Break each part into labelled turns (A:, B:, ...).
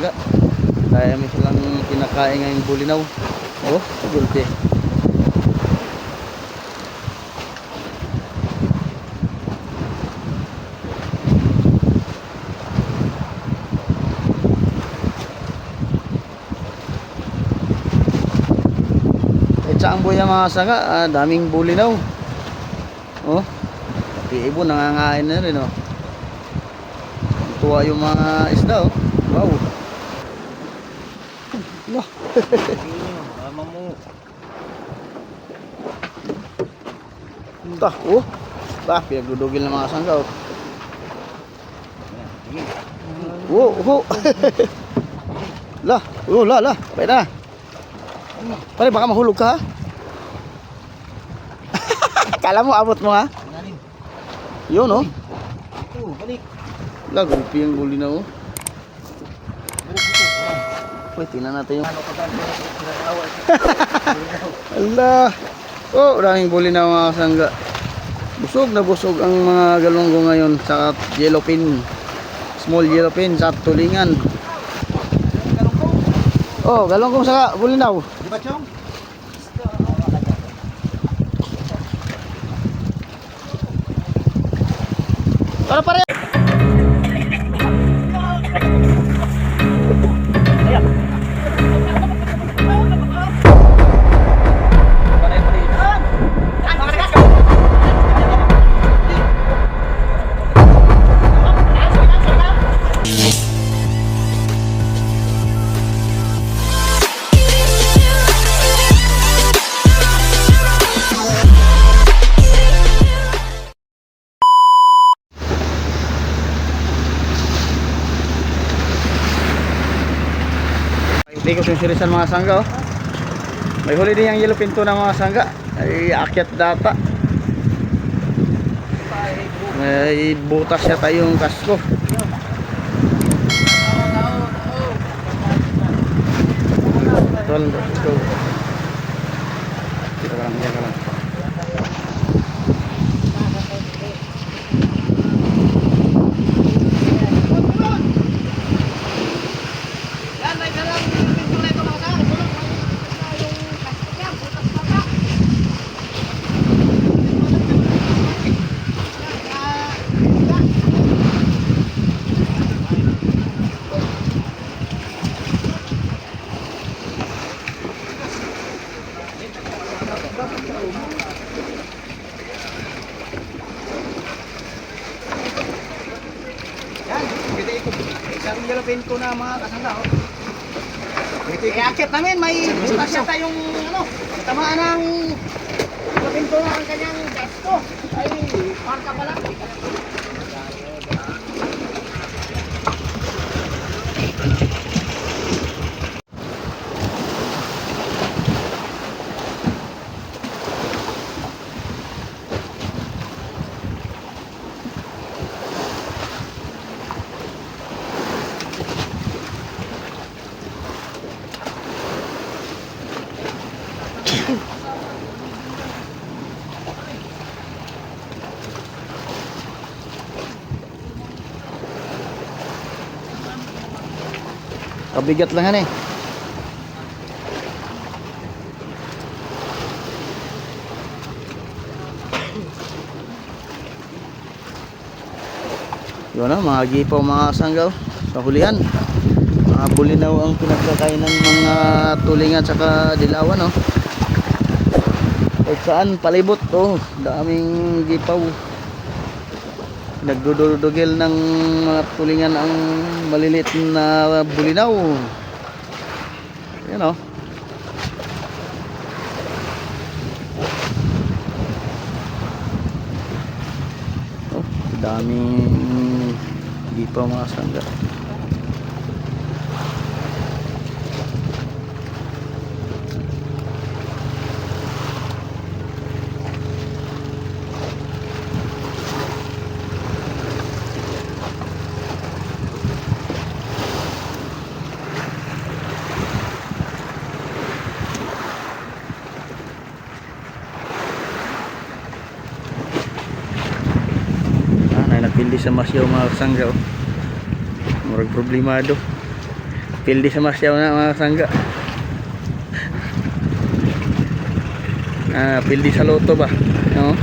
A: sangga. Kaya may silang kinakain ngayong bulinaw. Oh, gulpi. Saan buya mga sanga, daming bulinaw. Oh, pati ibon nangangain na rin, oh. Tuwa yung mga isda, oh. Wow. Lah.
B: Mama mo.
A: Entah, oh. Bah, pinagdudugil ng mga sangga, oh. Oh, oh. Lah, oh, lah. Baik na. Pare, baka mahulog ka, ha? Kala mo abot mo, ha? Yun, oh.
B: Balik.
A: Lah, gulpi yung bulinaw, oh. Uy, tingnan natin yung Allah. Oh, daming bulinaw mga sangga. Busog na busog ang mga galunggo ngayon sa yellowfin. Small yellowfin sa tulingan. Oh, galunggong sa bulinaw.
B: Di ba, Chong?
A: Tara pare. Hindi ko sinsirisan mga sangga, oh. May huli din yung yellow pinto ng mga sangga. Ay akyat data. May butas yata yung kasko. Let's go. Kita ka lang. Isang yellow pinto na mga kasangga, oh. Iakit namin, may butas yata yung ano, tamaan ng yellow pinto na ang kanyang desko. Ay, marka pala. Kabigat lang yan, eh. Yun na, mga gipaw mga sanggaw sa hulihan. Mga bulinaw ang pinagkakain ng mga tulingan saka dilawan, oh. Kahit saan palibot, oh. Daming gipaw. Nagdudugil ng mga tulingan ang malilit na bulinaw. Yan, oh. Oh, daming gipaw mga sangga. Nagpindi sa masyaw mga kasangga, oh. Murag problemado. Pildi sa masyaw na mga sangga. Pildi sa loto ba? No?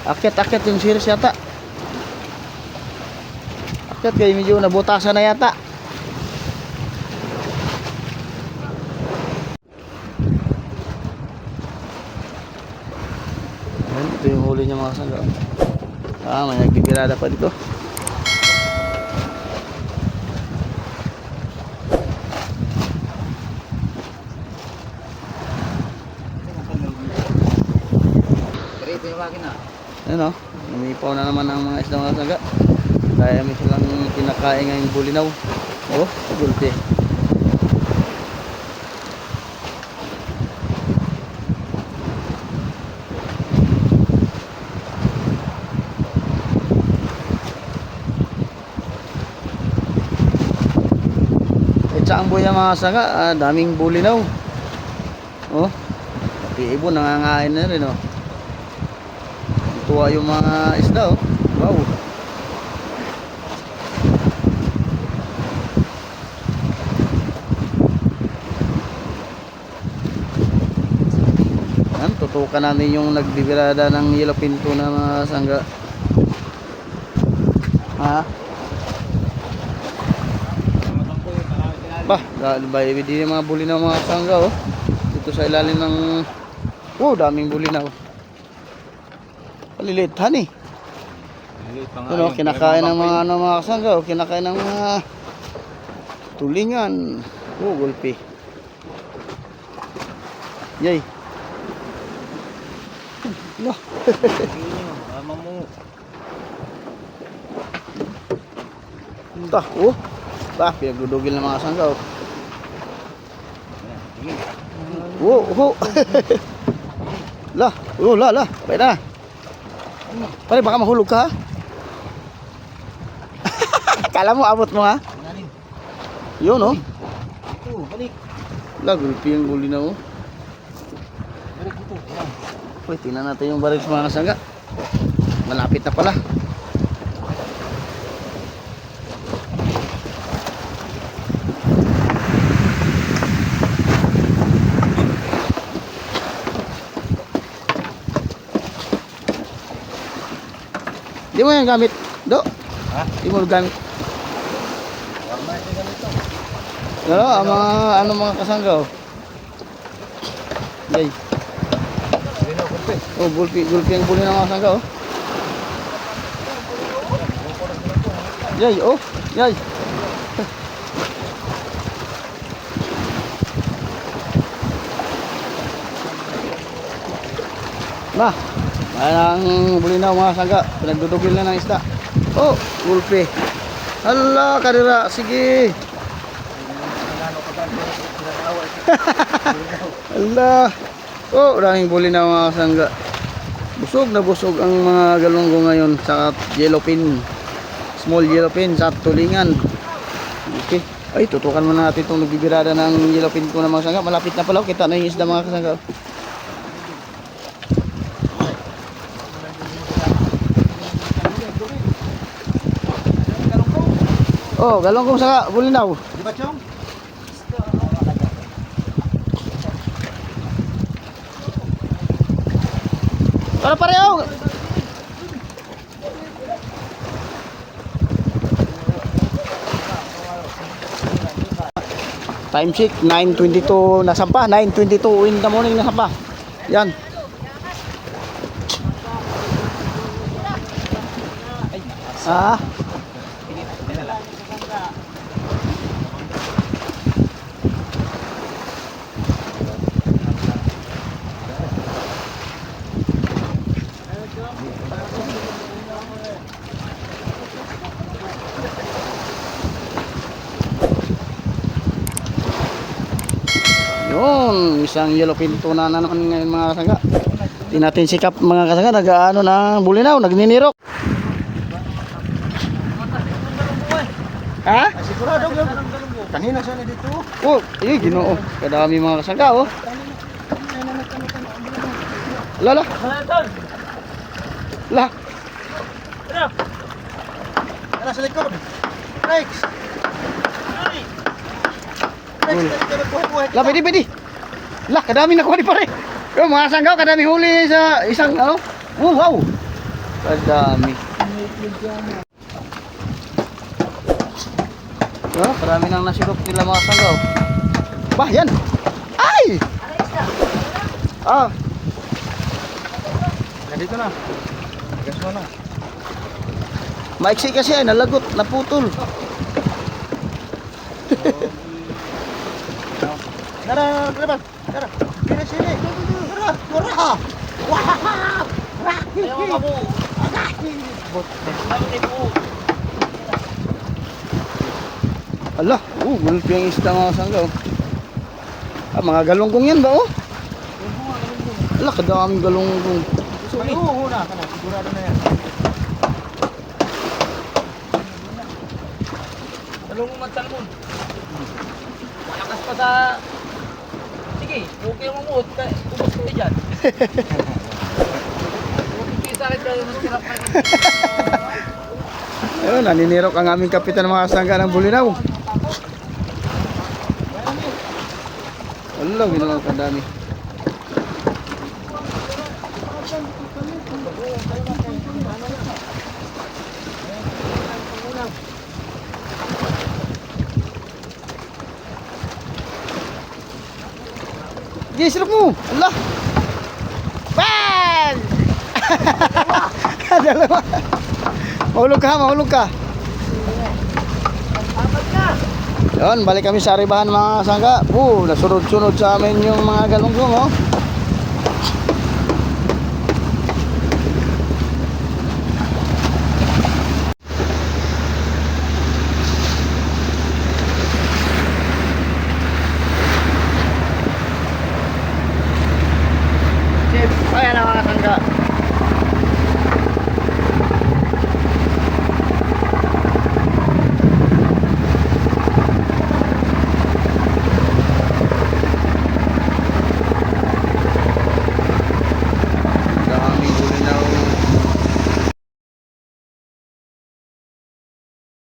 A: Akyat-akyat yung series yata. Akyat kayo medyo nabutasan na yata. Ayan, ito yung huli niya mga sangga. May nagbibirada pa dito.
B: Ito yung wakin na.
A: Ayan o, lumipaw na naman ang mga isda mga sangga. Kaya may silang kinakain ngayong bulinaw. Oh, gulpi. Ang buhay mga sangga, daming bulinaw. Oh, pati ibon nangangain na rin oh. Tuwa yung mga isda oh. Wow. Yan, tutukan natin yung nagbibirada ng yellow pinto na mga sangga. Ha? Bah, dahil din yung mga bulinaw mga sangga oh. Dito sa ilalim ng daming bulinaw. Paliliit hani. Ano, kinakain ng mga mga sangga oh, kinakain ng mga tulingan. Gulpi. Yay. Lah.
B: Mama mo.
A: Entah, pinagdudugil ng mga sangga oh. Lah, lah. Baik na. Pare, baka mahulog ka ha? Kala mo abot mo ha? Yun oh.
B: Balik.
A: Lah, gulpi yung guli na oh.
B: Balik dito.
A: Uy, tingnan natin yung baril sa mga sangga. Malapit na pala. Di mo yan gamit, Do?
B: Ha?
A: Di mo gamit.
B: Warma ito ganito.
A: Pero, ang mga kasangga oh. Yay.
B: Lino, kulpe.
A: Oh, gulpi ang buli ng mga kasangga oh. Yay, oh. Yay. Nah. Ang bulinaw mga sangga, pinagdudugil na ng isda. Oh, gulpi. Hala, kadira, sige. Hala. Oh, daming bulinaw mga sangga. Busog na busog ang mga galunggo ngayon sa yellowfin. Small yellowfin sa tulingan. Okay. Ay, tutukan muna natin itong nagbibirada ng yellowfin ko na mga sangga. Malapit na pala, kita na yung isda mga kasangga. Oh, galunggong sa bulinaw.
B: Di ba, Chong?
A: Para pareho. Time check 9:22 na sampa, 9:22 in the morning na sampa. Yan. Ah. Yun, isang yellowfin tuna na naman ngayon mga kasangga. Di natin sikap mga kasangga, nag-ano na bulinaw, nagninirok. Ha?
B: Ay, sigurado lang. Kanina siya na dito.
A: Oh, eh, ginoo. Kadami mga kasangga, oh. Lala. La.
B: Ano sa likod? Rex! Rex, dito na buhay-buhay.
A: La, pwede. La, kadami nakuha ni pare. Yung mga sanggaw, kadami huli sa isang, ano? Oh, wow. Kadami. Oh, kadami nang nasirok nila mga sanggaw. Bah, yan. Ay! Ah,
B: Nandito na. Gas mo na.
A: maiksi kasi ay nalagot, naputol.
B: Tara, tara, tara. Sini. Tara, tara. Wah! Ayaw ka mo.
A: Ala, gulpi ang isda mga sanggaw. Ah, mga galunggong yan ba, oh? Ala, kadaming galunggong.
B: Maluho na ka na. Sigurado na yan.
C: Talong mo magtalmon. Malakas pa sa... Sige, okay mo mo. Ubus kayo dyan. Okay sa akin kayo. Mas sarap kayo.
A: Ayun, naninirok ang aming kapitan ng mga sangga ng bulinaw. Ala, ginawa kadami. Sige, silok mo. Allah. Bang! Dalawa. Mahulog ka. Yun, balik kami sa Aribahan mga sangga. Nasunod-sunod sa amin yung mga galunggong, oh.